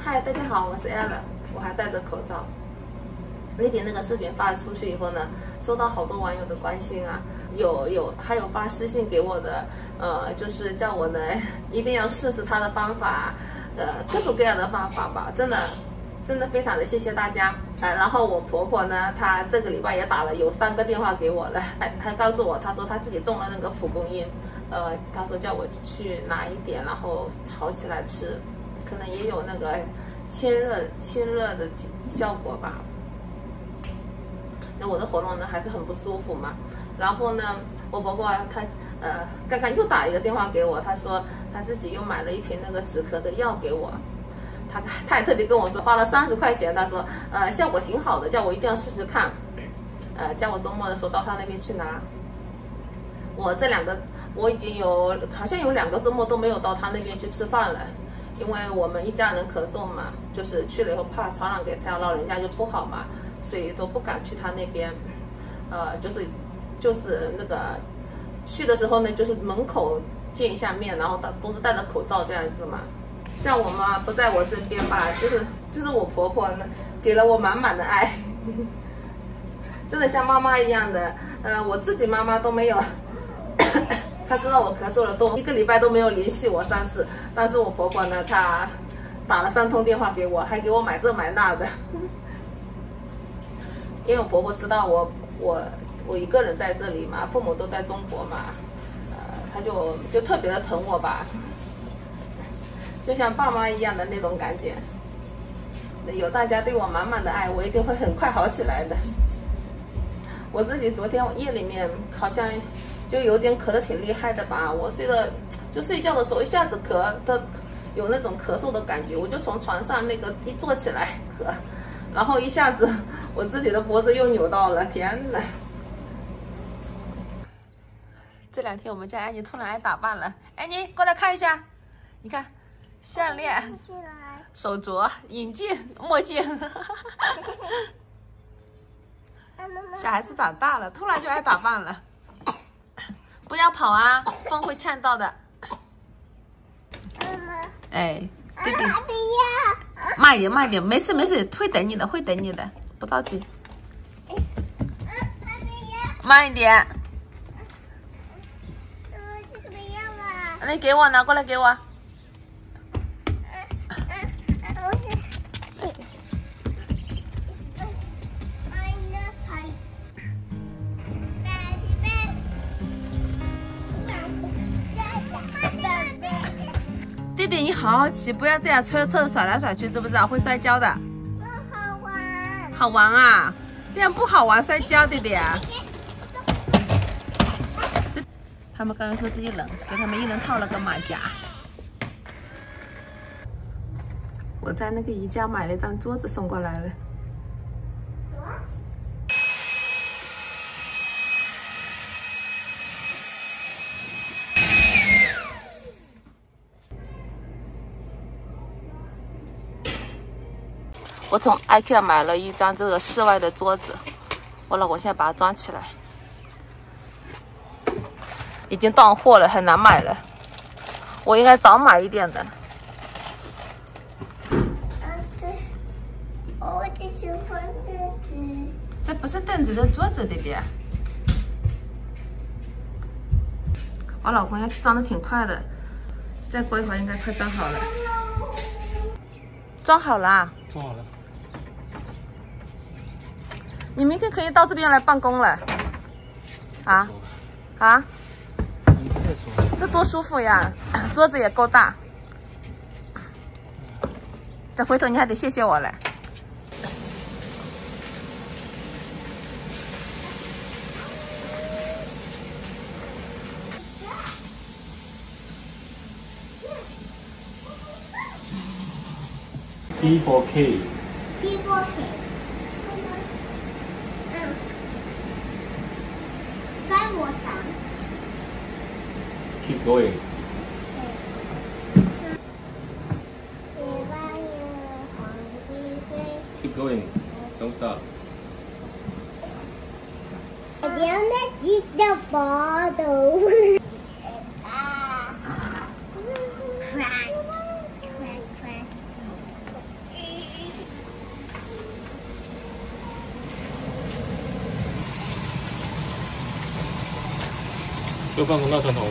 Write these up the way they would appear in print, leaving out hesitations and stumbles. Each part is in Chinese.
嗨，大家好，我是 Ellen， 我还戴着口罩。那天那个视频发出去以后呢，收到好多网友的关心啊，还有发私信给我的，就是叫我呢一定要试试他的方法，各种各样的方法吧，真的非常的谢谢大家。然后我婆婆呢，她这个礼拜也打了有3个电话给我了，还告诉我，她说她自己种了那个蒲公英，她说叫我去拿一点，然后炒起来吃，可能也有那个清热的效果吧。那我的喉咙呢还是很不舒服嘛，然后呢，我婆婆她刚刚又打一个电话给我，她说她自己又买了一瓶那个止咳的药给我。他也特别跟我说，花了30块钱，他说，效果挺好的，叫我一定要试试看，叫我周末的时候到他那边去拿。我已经好像有2个周末都没有到他那边去吃饭了，因为我们一家人咳嗽嘛，就是去了以后怕传染给他老人家就不好嘛，所以都不敢去他那边，就是那个去的时候呢，就是门口见一下面，然后都是戴着口罩这样子嘛。像我妈不在我身边吧，就是我婆婆呢，给了我满满的爱，真的像妈妈一样的。我自己妈妈都没有，她知道我咳嗽了，都1个礼拜都没有联系我3次，但是我婆婆呢，她打了3通电话给我，还给我买这买那的。因为我婆婆知道我一个人在这里嘛，父母都在中国嘛，她就特别的疼我吧。就像爸妈一样的那种感觉，有大家对我满满的爱，我一定会很快好起来的。我自己昨天夜里面好像就有点咳得挺厉害的吧，我睡觉的时候一下子有那种咳嗽的感觉，我就从床上那个一坐起来咳，然后一下子我自己的脖子又扭到了，天哪！这2天我们家安妮突然爱打扮了，安妮过来看一下，你看。项链、手镯、眼镜、墨镜，小孩子长大了，突然就爱打扮了。不要跑啊，风会呛到的。哎，弟弟，慢一点，慢一点，没事没事，会等你的，会等你的，不着急。慢一点。你给我拿过来给我。弟弟，你好好骑，不要这样车子甩来甩去，知不知道会摔跤的？好玩。好玩啊！这样不好玩，摔跤，弟弟啊！他们刚刚说自己冷，给他们1人套了个马甲。我在那个宜家买了一张桌子送过来了。我从 IKEA 买了一张这个室外的桌子，我老公现在把它装起来，已经断货了，很难买了。我应该早买一点的。这是放凳子。这不是凳子，这桌子，弟弟。我老公要去装的挺快的，再过一会儿应该快装好了。装好了。装好了。你明天可以到这边来办公了。啊？啊？这多舒服呀！桌子也够大。再回头你还得谢谢我嘞。P for K。P for K。该我打。Keep going。Keep going. Don't stop. 我要那几个包头。都放辣汤好吗？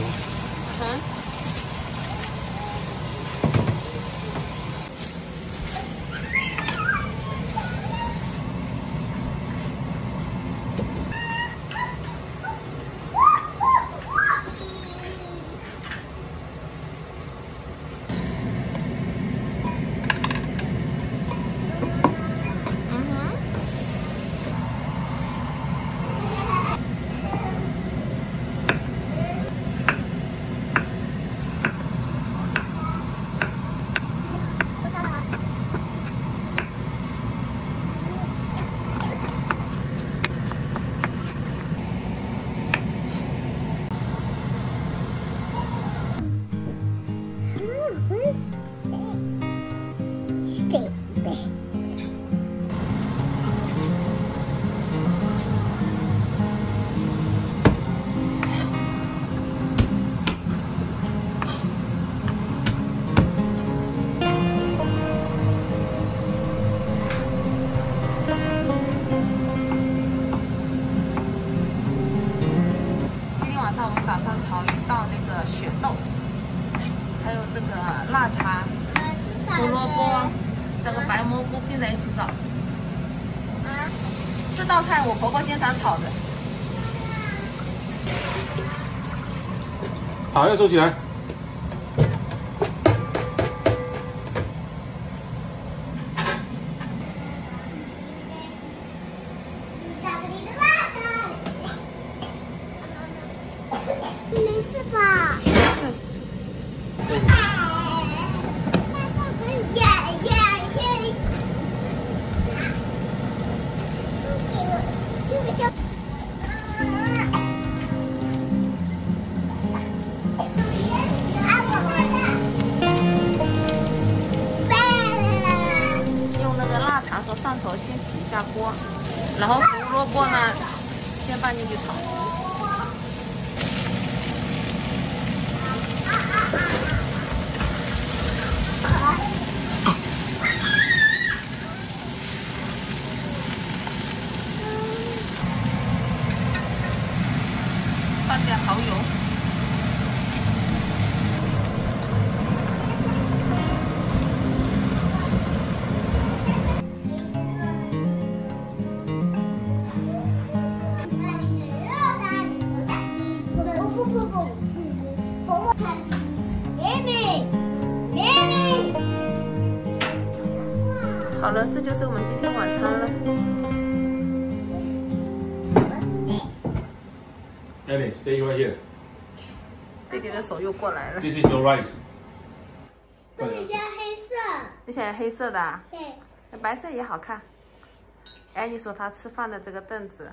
这个腊肠、胡萝卜、这个白蘑菇并在一起烧。这道菜我婆婆经常炒的。好，要收起来。没事吧？用那个腊肠和蒜头先起一下锅，然后胡萝卜呢先放进去炒。放点蚝油，好了，这就是我们今天晚餐了。Ellie, stay right here. 弟弟的手又过来了。 This is your rice. 这里加黑色。你想要黑色的啊？对。白色也好看。哎，你说他吃饭的这个凳子，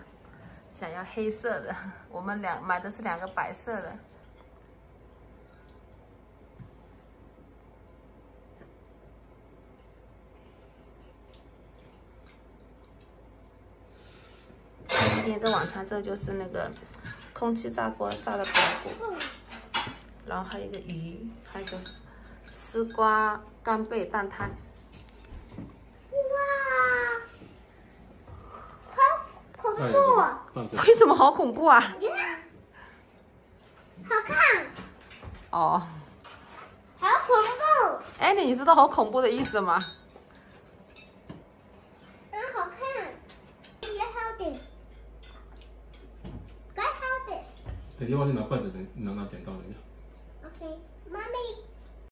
想要黑色的，我们买的是2个白色的。今天的晚餐这就是那个空气炸锅炸的排骨，然后还有一个鱼，还有一个丝瓜干贝蛋汤。哇，好恐怖！为什么好恐怖啊？好看，哦，好恐怖！哎，你知道好恐怖的意思吗？好看。You hold this. Go hold this. 等一下忘记拿筷子，拿剪刀，等一下。Okay, mommy.